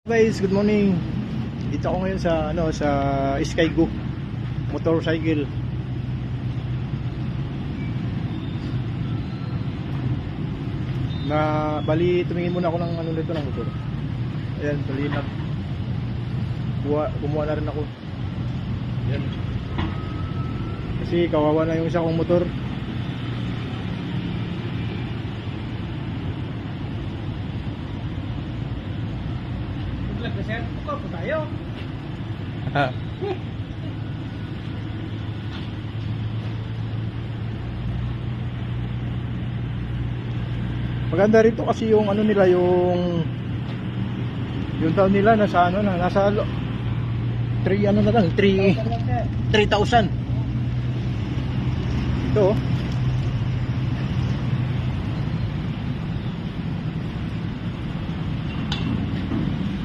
Guys, good morning. Dito ako ngayon sa sa Skygo motorcycle. Na bali tumingin muna ako ng nito ng motor. Ayan, bali na kumuha na rin ako. Ayan. Kasi kawawa na yung isa kong motor. Sir, buka po tayo. Maganda rito kasi yung nila yung taon nila nasa nasa 3 na lang 3,000. Ito oh.